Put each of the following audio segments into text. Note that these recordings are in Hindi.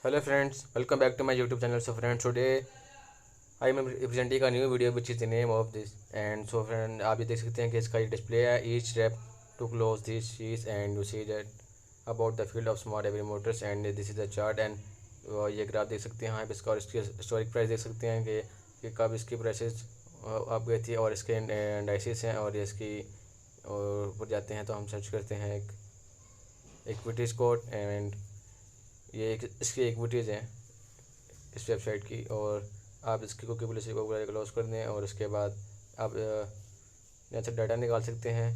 Hello friends, welcome back to my YouTube channel. So friends, today I am presenting a new video which is the name of this. And so friend, आप ये देख सकते हैं कि इसका ये डिस्प्ले है. Each step to close this sheets and you see that about the field of smart every motors and this is the chart and ये ग्राफ देख सकते हैं. आप इसका और इसकी हिस्टोरिक प्राइस देख सकते हैं कि कब इसकी प्राइसेस अप गई थी और इसके इंडाइसिस हैं और ये इसकी और ऊपर जाते हैं तो हम सर्च करते हैं एक इक्विटीज़ कोड एंड ये एक इसकी इक्विटीज़ हैं इस वेबसाइट की. और आप इसकी कुकी पॉलिसी को क्लोज कर दें और उसके बाद आप यहाँ से डाटा निकाल सकते हैं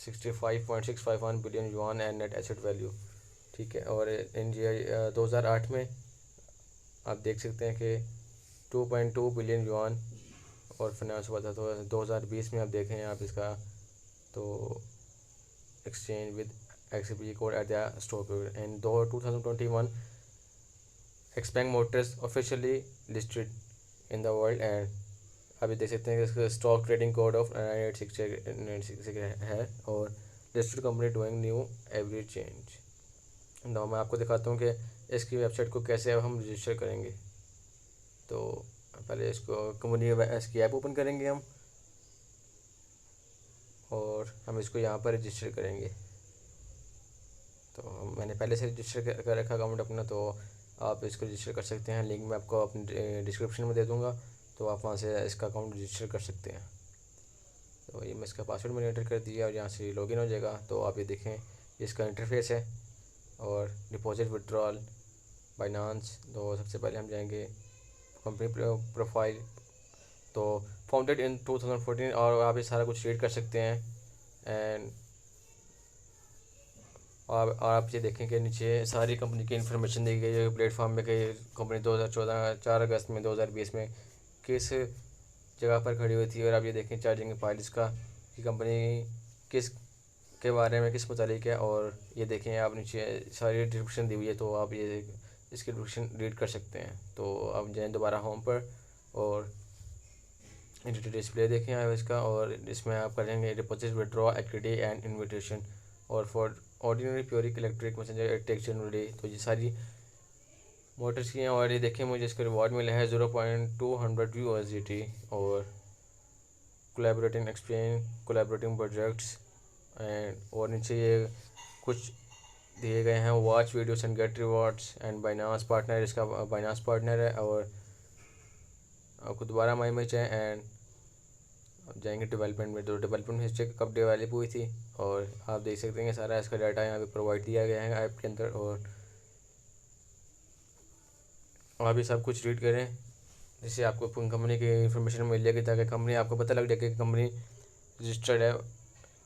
65.651 billion yuan and net asset value. ठीक है. और इन 2008 में आप देख सकते हैं कि 2.2 बिलियन युआन और फाइनेंस हुआ था. तो 2020 में आप देखें आप इसका तो exchange with XBE code at the stock and 2021 Xpeng Motors officially listed in the world and अभी देख सकते हैं कि इसका स्टॉक ट्रेडिंग कोड ऑफ 9866 है और listed company doing new every change. तो मैं आपको दिखाता हूँ कि इसकी वेबसाइट को कैसे अब हम रजिस्टर करेंगे. तो पहले इसको कंपनी इसकी ऐप ओपन करेंगे हम और हम इसको यहाँ पर रजिस्टर करेंगे. तो मैंने पहले से रजिस्टर कर रखा अकाउंट अपना, तो आप इसको रजिस्टर कर सकते हैं. लिंक मैं आपको अपने डिस्क्रिप्शन में दे दूँगा, तो आप वहाँ से इसका अकाउंट रजिस्टर कर सकते हैं. तो ये मैं इसका पासवर्ड मैंने एंटर कर दिया और यहाँ से लॉगिन हो जाएगा. तो आप ये देखें इसका इंटरफेस है और डिपॉजिट विड्रॉल बाइनांस. तो सबसे पहले हम जाएंगे कंपनी प्रोफाइल. तो फाउंडेड इन 2014 और आप ये सारा कुछ रीड कर सकते हैं. एंड और आप ये देखें कि नीचे सारी कंपनी की इन्फॉर्मेशन दी गई है प्लेटफॉर्म में कि कंपनी 2014 4 अगस्त में 2020 में किस जगह पर खड़ी हुई थी. और आप ये देखें चार्जिंग पाइल्स का कि कंपनी किस के बारे में किस मुतालिक है. और ये देखें आप नीचे सारी डिस्क्रिप्शन दी हुई है, तो आप ये इसकी डिस्क्रिप्शन रीड कर सकते हैं. तो आप जाएँ दोबारा होम पर और डिस्प्ले देखें आप इसका और इसमें आप करेंगे deposit withdraw equity and invitation और फॉर ऑर्डिनरी प्योरिक electric messenger it takes generally. तो ये सारी मोटर्स की हैं और ये देखें मुझे इसका रिवॉर्ड मिला है 0.200 USDT और collaborating exchange collaborating projects and और नीचे ये कुछ दिए गए हैं watch videos and gate rewards and Binance partner. इसका बाइनांस पार्टनर है. और आपको दोबारा माई में चाहें एंड अब जाएंगे डेवलपमेंट में. तो डेवलपमेंट हिस्ट्री कब डेवलप हुई थी और आप देख सकते हैं सारा इसका डाटा यहाँ पे प्रोवाइड किया गया है ऐप के अंदर. और आप ये सब कुछ रीड करें जिससे आपको कंपनी की इंफॉर्मेशन मिल जाएगी ताकि कंपनी आपको पता लग जाए कि कंपनी रजिस्टर्ड है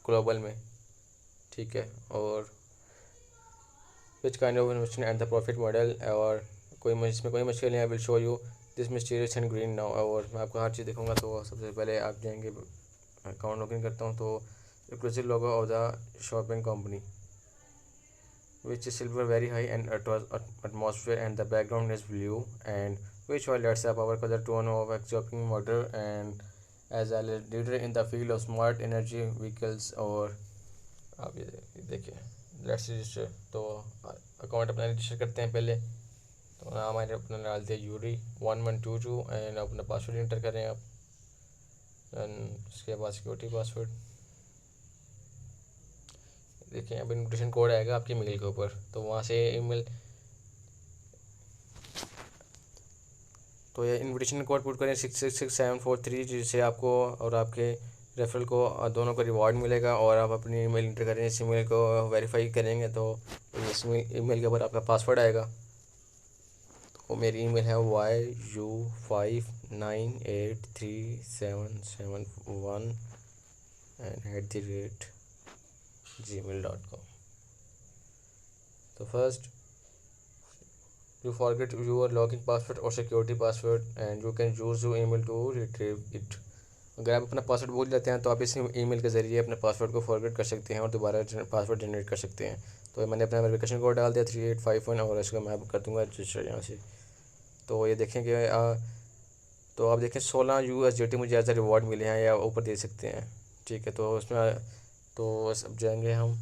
ग्लोबल में. ठीक है. और which kind of investment and the profit model और इसमें कोई मुश्किल नहीं है. Will show you this mysterious and green now. और मैं आपको हर चीज़ दिखाऊंगा. तो सबसे पहले आप जाएंगे अकाउंट लॉगिन करता हूँ. तो exclusive logo of the shopping company which is silver very high and atmosphere and the background is blue and which will lights up our color tone of a shopping model and as a leader in the field of smart energy vehicles. और आप ये देखिए लेट्स रजिस्टर. तो अकाउंट अपना रजिस्टर करते हैं पहले. तो नाम हमारे अपना डालते हैं यूरी 1122 एंड अपना पासवर्ड इंटर करें आप एंड उसके बाद सिक्योरिटी पासवर्ड. देखिए अब इन्विटेशन कोड आएगा आपकी मेल के ऊपर. तो वहाँ से ईमेल तो ये इन्विटेशन कोड पुट करें 666743 जिससे आपको और आपके रेफरल को दोनों को रिवॉर्ड मिलेगा. और आप अपनी ईमेल इंटर करें. इस ईमेल को वेरीफाई करेंगे तो इस ईमेल के ऊपर आपका पासवर्ड आएगा. तो मेरी ईमेल है YU59837171 @gmail.com. तो first you forget your login password or security password and you can use your email to retrieve it. अगर आप अपना पासवर्ड भूल जाते हैं तो आप इस ईमेल के ज़रिए अपने पासवर्ड को फॉरगेट कर सकते हैं और दोबारा पासवर्ड जनरेट कर सकते हैं. तो मैंने अपना वेरिफिकेशन कोड डाल दिया 3851 और इसको मैं कर दूँगा रजिस्टर यहाँ से. तो ये देखें कि तो आप देखें 16 USDT मुझे एज अ रिवॉर्ड मिले हैं या ऊपर दे सकते हैं. ठीक है. तो उसमें तो अब जाएंगे हम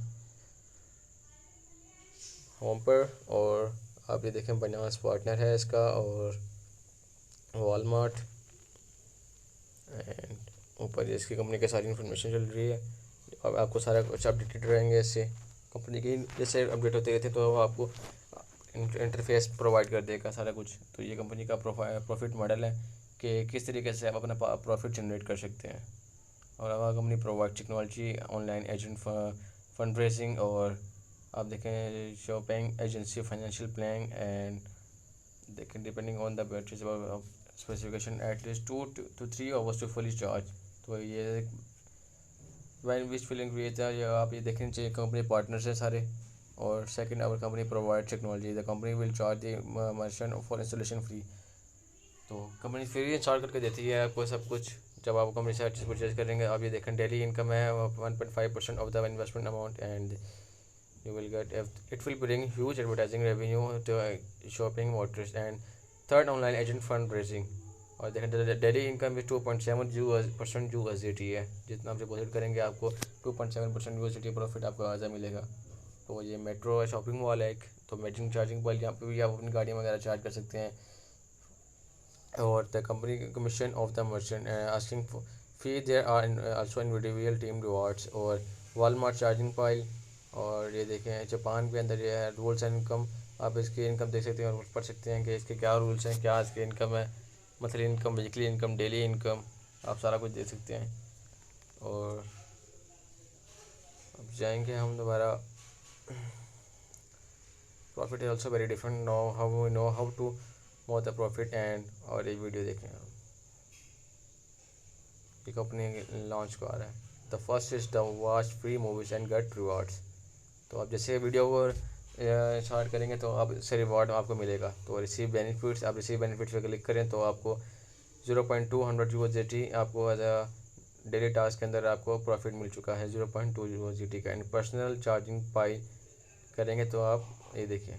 होम पर और आप ये देखें बाइनेंस पार्टनर है इसका, और वॉलमार्ट, एंड ऊपर इसकी कंपनी की सारी इन्फॉर्मेशन चल रही है। अब आपको सारा कुछ अपडेटेड रहेंगे इससे। कंपनी की जैसे अपडेट होते रहते हैं तो आपको इंटरफेस प्रोवाइड कर देगा सारा कुछ। तो ये कंपनी का प्रॉफिट मॉडल है कि किस तरीके से आप अपना प्रॉफिट जनरेट कर सकते हैं। और हमारा company provide technology, online agent, fund raising, और आप देखें shopping agency, financial planning, and देखें depending on the batteries specification at least 2 to 3 hours to fully charge. तो ये वैन विच फीलिंग क्रिएट है, आप ये देखने चाहिए कंपनी पार्टनर्स हैं सारे। और second, our company provide technology, the company will charge the merchant for installation free. तो कंपनी फ्री इंस्टॉल करके देती है आपको सब कुछ जब आप कंपनी से हर चीज़ परचेज करेंगे। आप ये देखें डेली इनकम है 1.5% of the investment amount, and you will get it will bring huge advertising revenue to shopping motors, and third, online agent fundraising। और देखें डेली इनकम भी 2.7% USDT है। जितना आप डिपॉजिट करेंगे आपको 2.7% USDT प्रॉफिट आपको आज़ा मिलेगा। तो ये मेट्रो शॉपिंग मॉल है एक, तो मेजिंग चार्जिंग पॉइंट यहाँ पे भी आप अपनी गाड़ियाँ वगैरह चार्ज कर सकते हैं। और the company commission of the merchant asking fee, there are also individual team rewards, और वॉलमार्ट चार्जिंग पॉइंट। और ये देखें जापान के अंदर ये है रूल्स एंड इनकम। आप इसकी इनकम देख सकते हैं और पढ़ सकते हैं कि इसके क्या रूल्स हैं, क्या इसकी इनकम है, monthly income, weekly income, daily income, आप सारा कुछ देख सकते हैं। और अब जाएंगे हम दोबारा। Profit is also very different, know how to more the profit and. और ये वीडियो देखें हम, ये कंपनी लॉन्च को आ रहा है। The first is the watch free movies and get rewards. तो आप जैसे वीडियो को स्टार्ट करेंगे तो आप इससे रिवार्ड आपको मिलेगा। तो रिसीव बेनिफिट्स, आप रिसीव बेनिफिट्स पे क्लिक करें तो आपको 0.200 USDT आपको एज अ डेली टास्क के अंदर आपको प्रॉफिट मिल चुका है 0.2 USDT का। एंड पर्सनल चार्जिंग पाई करेंगे तो आप ये देखिए,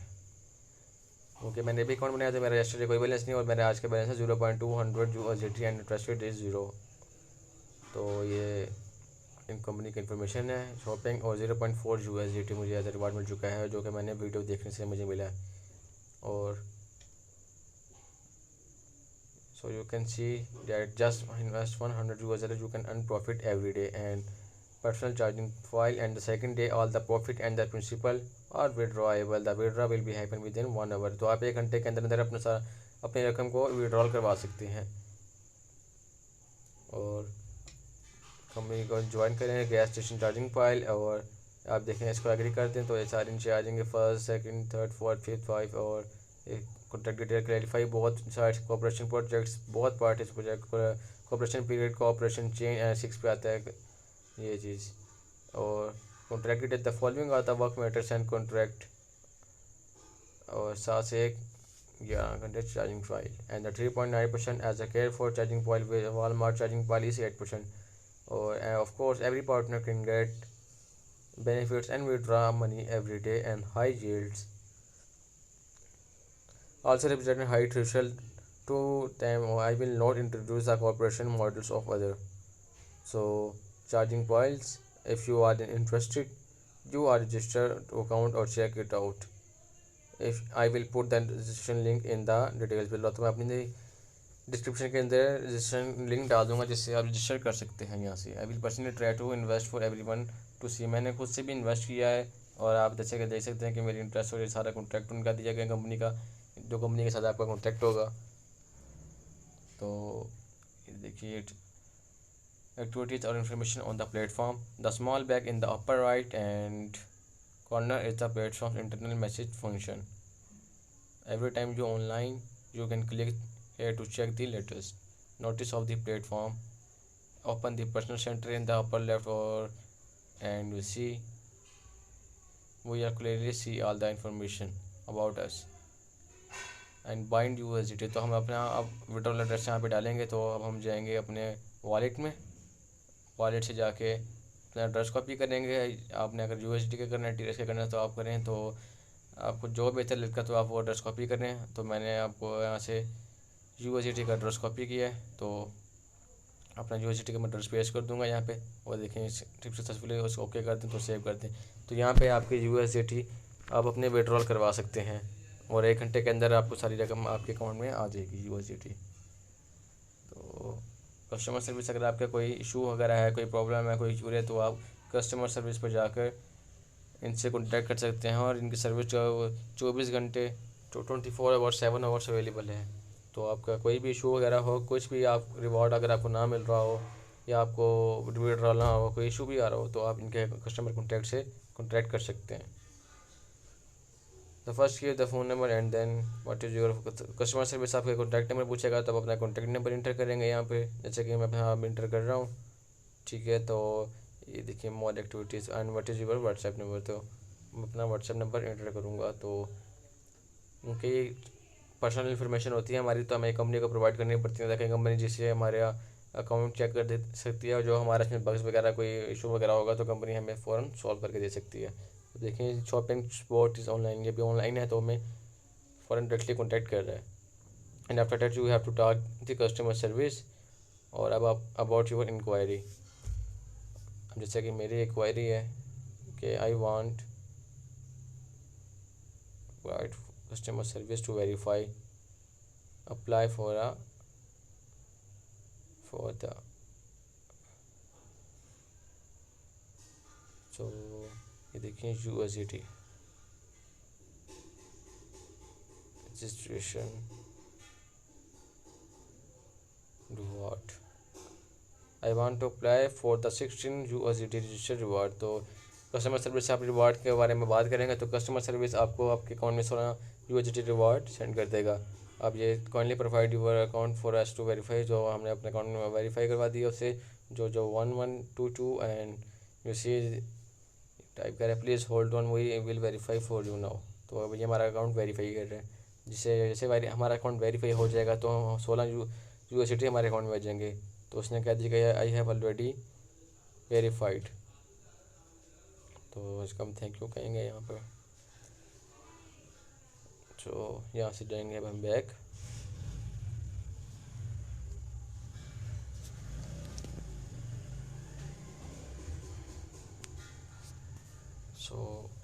क्योंकि मैंने भी अकाउंट बनाया तो मेरा रजिस्टर कोई बैलेंस नहीं, और मेरा आज का बैलेंस है 0.200 USDT and interest rate is 0। तो ये इन कंपनी की इन्फॉर्मेशन है शॉपिंग। और 0.4 USDT मुझे एज रिवार्ड मिल चुका है, जो कि मैंने वीडियो देखने से मुझे मिला है। और so you can see that just invest 100 USD you can earn profit every day and personal charging file, and the second day all the profit and the principal are withdrawable, the withdraw will be happen within 1 hour। तो आप 1 घंटे के अंदर अंदर अपनी रकम को विड्रॉल करवा सकते हैं। और कंपनी को ज्वाइन करें, गैस स्टेशन चार्जिंग पाइल, और आप देखें इसको एग्री करते हैं तो ये सारे नीचे आ जाएंगे, first, second, third, fourth, fifth, 5। और कॉन्टैक्ट डिटेल क्लैरिफाई, बहुत साइट्स, कोऑपरेशन प्रोजेक्ट्स, बहुत parties project, cooperation period, cooperation change 6 पे आता है ये चीज़। और contract detail, the following are the work matters and contract, और 7 से 11 घंटे charging file, and the 3.9% as a care for charging pile, Walmart charging pile is 8%। or of course every partner can get benefits and withdraw money every day and high yields also represent high threshold to them. I will not introduce the corporation models of other so charging points. If you are interested, you are registered to account or check it out. If I will put the registration link in the details below, तो मैं अपनी डिस्क्रिप्शन के अंदर रजिस्ट्रेशन लिंक डाल दूंगा जिससे आप रजिस्टर कर सकते हैं यहाँ से। I will personally try to invest for everyone to see. मैंने खुद से भी इन्वेस्ट किया है, और आप जैसे कि देख सकते हैं कि मेरी इंटरेस्ट और ये सारा कॉन्ट्रैक्ट उनका दिया गया कंपनी का, जो कंपनी के साथ आपका कॉन्ट्रैक्ट होगा। तो देखिए एक्टिविटीज और information on the platform, the small bag in the upper right and corner is the platform internal message function. Every time you online you can click here to check the latest notice of the platform. Open the personal center in the upper left, or and you see we are clearly see all the information about us and bind USDT। तो हम अपना अब विड्रॉल एड्रेस यहाँ पे डालेंगे। तो अब हम जाएंगे अपने वॉलेट में, वॉलेट से जाके अपना एड्रेस कॉपी करेंगे। आपने अगर USDT का करना है, TRS का करना है तो आप करें, तो आपको जो बेहतर लगता है तो आप वो एड्रेस कॉपी करें। तो मैंने आपको यहाँ से USDT का एड्रेस कॉपी किया है, तो अपना USDT का मैं एड्रेस पेस्ट कर दूंगा यहाँ पे। और देखें ट्रिप सक्सेसफुली उसको ओके कर दें तो सेव कर दें। तो यहाँ पे आपके USDT आप अपने विड्रॉल करवा सकते हैं और 1 घंटे के अंदर आपको सारी रकम आपके अकाउंट में आ जाएगी USDT। तो कस्टमर सर्विस, अगर आपका कोई इशू वगैरह है, कोई प्रॉब्लम है, कोई इशू है, तो आप कस्टमर सर्विस पर जाकर इनसे कॉन्टैक्ट कर सकते हैं। और इनकी सर्विस जो 24 घंटे 24/7 अवेलेबल है। तो आपका कोई भी इशू वगैरह हो, कुछ भी आप रिवॉर्ड अगर आपको ना मिल रहा हो या आपको विड्रॉल ना हो, कोई इशू भी आ रहा हो, तो आप इनके कस्टमर कॉन्टैक्ट से कॉन्टैक्ट कर सकते हैं। The first give the phone number and then what is your customer service. आपके कॉन्टैक्ट नंबर पूछेगा, तब अपना कॉन्टैक्ट नंबर इंटर करेंगे यहाँ पे, जैसे कि मैं अपना इंटर कर रहा हूँ। ठीक है, तो ये देखिए more activities and what is your WhatsApp number. तो मैं अपना व्हाट्सएप नंबर इंटर करूँगा। तो उनकी पर्सनल इन्फॉर्मेशन होती है हमारी, तो हमें कंपनी को प्रोवाइड करनी पड़ती है, ताकि कंपनी जिससे हमारे अकाउंट चेक कर दे सकती है। जो हमारा इसमें बग्स वगैरह कोई इशू वगैरह होगा, तो कंपनी हमें फ़ौरन सॉल्व करके दे सकती है। तो देखें शॉपिंग स्पॉट इज़ ऑनलाइन, ये भी ऑनलाइन है, तो हमें फ़ौरन डायरेक्टली कॉन्टैक्ट कर रहा है। And after that you have to talk the customer service. और अब आप अबाउट योर इंक्वायरी, जैसे कि मेरी इंक्वायरी है कि I want white customer service to verify apply for the तो ये देखिए USDT registration reward. I want to apply for the 16 USDT register reward. तो कस्टमर सर्विस से आप रिवार्ड के बारे में बात करेंगे, तो कस्टमर सर्विस आपको आपके अकाउंट में 16 USDT रिवार्ड सेंड कर देगा। अब ये kindly provide your account for us to verify, जो हमने अपने अकाउंट में वेरीफाई करवा दिया उससे, जो 1122 एंड यू सी टाइप करें please hold on we will verify for you now. तो अब ये हमारा अकाउंट वेरीफाई कर रहे हैं, जिससे जैसे हमारा अकाउंट वेरीफाई हो जाएगा तो 16 USDT हमारे अकाउंट में आ जाएंगे। तो उसने कह दिया आई हैव ऑलरेडी वेरीफाइड। तो इसका हम थैंक यू कहेंगे यहाँ पर। तो यहाँ से जाएंगे अब हम बैक। सो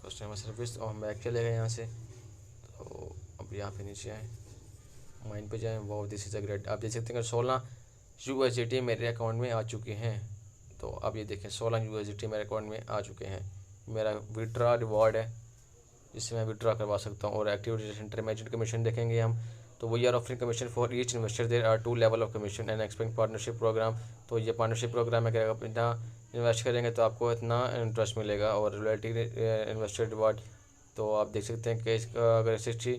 कस्टमर सर्विस, और हम बैक चले गए यहाँ से। तो अब यहाँ पे नीचे आए, माइन पे जाएँ। Wow this is a great, आप देख सकते हैं 16 USDT मेरे अकाउंट में आ चुके हैं। तो अब ये देखें 16 USDT मेरे अकाउंट में आ चुके हैं। मेरा विड्रॉ रिवॉर्ड है, जिससे मैं विड्रॉ करवा सकता हूँ। और एक्टिविटी सेंटर में एजेंट कमीशन देखेंगे हम, तो we are offering commission for each investor, there are 2 level of commission and expect partnership programme. तो ये पार्टनरशिप प्रोग्राम है कि आप इतना इन्वेस्ट करेंगे तो आपको इतना इंटरेस्ट मिलेगा। और रॉयल्टी इन्वेस्टर रिवार्ड, तो आप देख सकते हैं कि अगर 60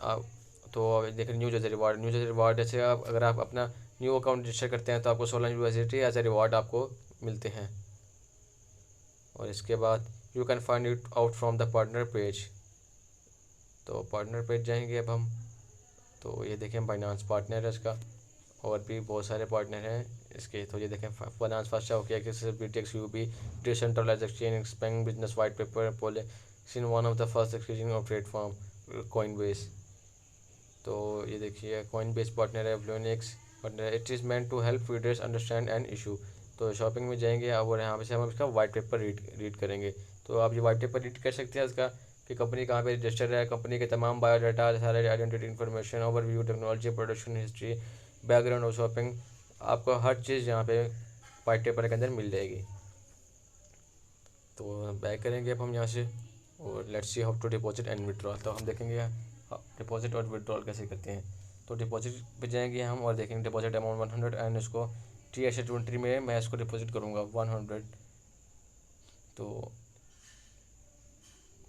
आप, तो अब देखें new Jersey reward. New Jersey reward जैसे आप अगर आप अपना न्यू अकाउंट रजिस्टर करते हैं, तो आपको 16 USDT एज ए रिवार्ड आपको मिलते हैं। और इसके बाद you can find it out from the partner page. तो पार्टनर पेज जाएंगे अब हम। तो ये देखें बाइनांस पार्टनर है इसका, और भी बहुत सारे पार्टनर हैं इसके। तो ये देखें फाइनेंस फास्ट हो गया, BTX UB डिसेंट्रलाइज एक्सचेंज एक्सपेंग बिजनेस वाइट पेपर पॉलिस in one of the first exchanging of platform Coinbase। तो ये देखिए Coinbase पार्टनर है, ब्लूनिक्स पार्टनर है। It is meant to help readers understand an issue. तो शॉपिंग में जाएंगे और यहाँ पे से हम इसका वाइट पेपर रीड करेंगे। तो आप ये वाइट पेपर रीड कर सकते हैं इसका, कि कंपनी कहाँ पे रजिस्टर है, कंपनी के तमाम बायोडाटा, सारे identity information, overview, technology, production history, background of shopping, आपको हर चीज़ यहाँ पे वाइट पेपर के अंदर मिल जाएगी। तो बैक करेंगे अब हम यहाँ से, और let's see how to deposit and withdrawal. तो हम देखेंगे डिपॉजिट और विड्रॉल कैसे करते हैं। तो डिपॉजिट पे जाएंगे हम और देखेंगे डिपॉजिट अमाउंट 100 एंड इसको TSA20 में मैं इसको डिपॉजिट करूँगा 100। तो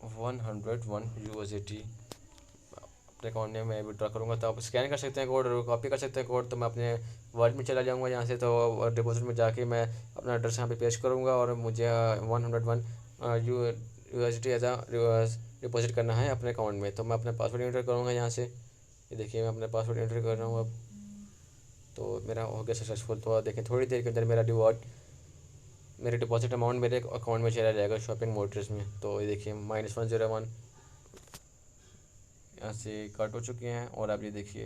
101 USDT अपने अकाउंट में मैं विड्रॉ करूँगा। तो आप स्कैन कर सकते हैं कोड और कॉपी कर सकते हैं कोड। तो मैं अपने वॉलेट में चला जाऊँगा यहाँ से, तो डिपॉजिट में जाके मैं अपना एड्रेस यहाँ पे पेश करूँगा, और मुझे 101 USDT एज डिपॉजिट करना है अपने अकाउंट में। तो मैं अपना पासवर्ड एंटर करूँगा यहाँ से। ये देखिए मैं अपना पासवर्ड एंटर कर रहा हूँ अब। तो मेरा हो गया सक्सेसफुल। तो देखें थोड़ी देर के अंदर मेरा रिवॉर्ड, मेरे डिपॉजिट अमाउंट मेरे अकाउंट में चला जाएगा शॉपिंग मोटर्स में। तो ये देखिए -101 यहाँ से कट हो चुके हैं। और आप ये देखिए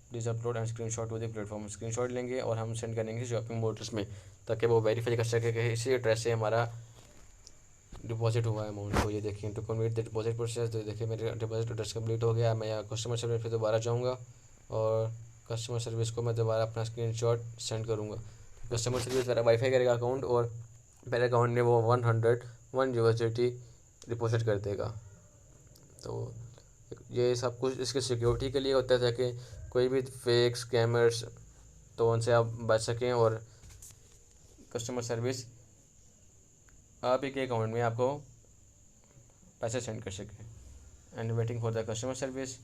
please upload and screenshot to the platform. Screenshot लेंगे और हम सेंड करेंगे शॉपिंग मोटर्स में, ताकि वो वेरीफाई कर सके कि इसी एड्रेस से हमारा डिपॉजिट हुआ है अमाउंट। तो ये देखिए to convert the deposit process, तो देखिए मेरे डिपॉजिट एड्रेस कंप्लीट हो गया। मैं यहाँ कस्टमर सर्विस पे दोबारा जाऊँगा और कस्टमर सर्विस को मैं दोबारा अपना स्क्रीनशॉट सेंड करूँगा। कस्टमर सर्विस मेरा वाईफाई करेगा अकाउंट और मेरे अकाउंट में वो 101 यूएसडीटी डिपॉजिट कर देगा। तो ये सब कुछ इसकी सिक्योरिटी के लिए होता है ताकि कोई भी फेक स्कैमर्स तो उनसे आप बच सकें और कस्टमर सर्विस आप ही के अकाउंट में आपको पैसे सेंड कर सकें। And waiting for the customer service,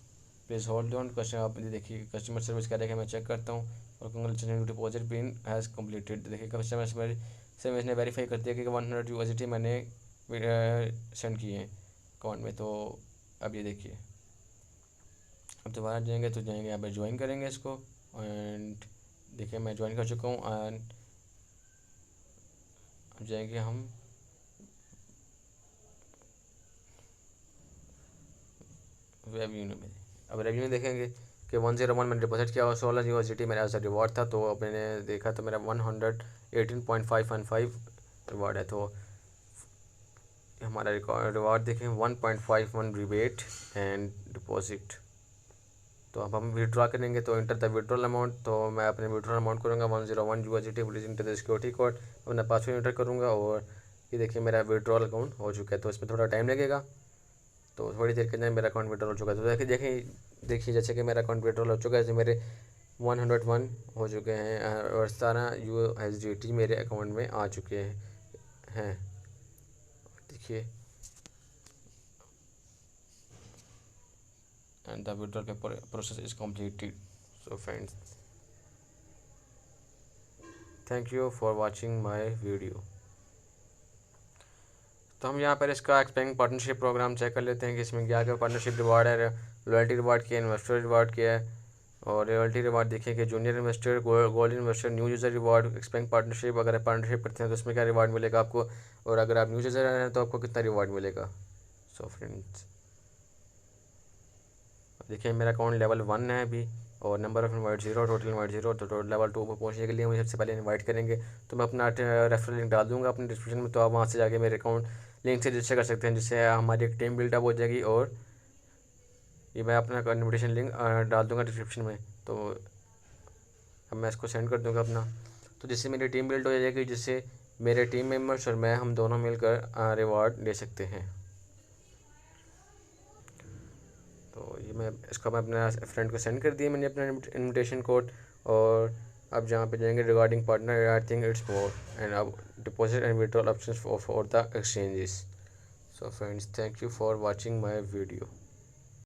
please hold on. Customer आप देखिए कस्टमर सर्विस क्या देखिए, मैं चेक करता हूँ और congratulation deposit been has completed. देखिए कस्टमर सर्विस ने वेरीफाई कर दिया कि 100 यूएसडीटी मैंने सेंड किए हैं अकाउंट में। तो अब ये देखिए अब दोबारा जाएंगे तो जाएंगे यहाँ पर ज्वाइन करेंगे इसको एंड देखिए मैं ज्वाइन कर चुका हूँ। एंड अब जाएंगे हम रेवेन्यू में। अब रेवेन्यू में देखेंगे कि 101 मैंने डिपॉजिट किया और 16 यूएसडीटी मेरा ऐसा रिवॉर्ड था। तो अब मैंने देखा तो मेरा 118.515 रिवॉर्ड है। तो हमारा रिवॉर्ड देखें 1.51 रिबेट एंड डिपॉजिट। तो अब हम विड्रॉ करेंगे तो इंटर द विड्रॉल अमाउंट। तो मैं अपने विड्रॉल अमाउंट करूँगा 101 USDT, please enter the security code, अपना पासवर्ड इंटर करूँगा और ये देखिए मेरा विड्रॉल अकाउंट हो चुका है। तो इसमें थोड़ा टाइम लगेगा, तो थोड़ी देर के अंदर मेरा अकाउंट विड्रॉल हो चुका है। तो देखिए जैसे कि मेरा अकाउंट विड्रॉल हो चुका है, जैसे मेरे 101 हो चुके हैं और 17 यूएसडीटी मेरे अकाउंट में आ चुके हैं। देखिए and the withdrawal process is completed. So friends, thank you for watching my video. तो हम यहाँ पर इसका एक्सपेंग पार्टनरशिप प्रोग्राम चेक कर लेते हैं कि इसमें क्या क्या पार्टनरशिप रिवार्ड है, लॉयल्टी रिवार्ड क्या है, इन्वेस्टर रिवार्ड क्या है। और रॉयल्टी रिवार्ड देखिए कि junior investor, gold investor, new user reward, Xpeng partnership. अगर आप पार्टनरशिप करते हैं तो उसमें क्या रिवार्ड मिलेगा आपको, और अगर आप न्यू यूज़र हैं तो आपको कितना रिवार्ड मिलेगा। सो फ्रेंड्स देखिए मेरा अकाउंट लेवल 1 है अभी और number of invite 0, total invite 0। तो टोटल लेवल 2 पर पहुंचने के लिए मुझे सबसे पहले इनवाइट करेंगे। तो मैं अपना रेफरल लिंक डाल दूंगा अपने डिस्क्रिप्शन में, तो आप वहां से जाके मेरे अकाउंट लिंक से रजिस्टर कर सकते हैं, जिससे हमारी एक टीम बिल्डअप हो जाएगी। और ये मैं अपना इन्विटेशन लिंक डाल दूंगा डिस्क्रिप्शन में। तो अब मैं इसको सेंड कर दूंगा अपना, तो जिससे मेरी टीम बिल्ड हो जाएगी, जिससे मेरे टीम मेम्बर्स और मैं हम दोनों मिलकर रिवार्ड ले सकते हैं। तो ये मैं अपने फ्रेंड को सेंड कर दिया मैंने अपना इनविटेशन कोड। और अब जहाँ पे जाएंगे regarding partner, I think it's more and अब deposit and withdrawal options for the exchanges. So friends, thank you for watching my video.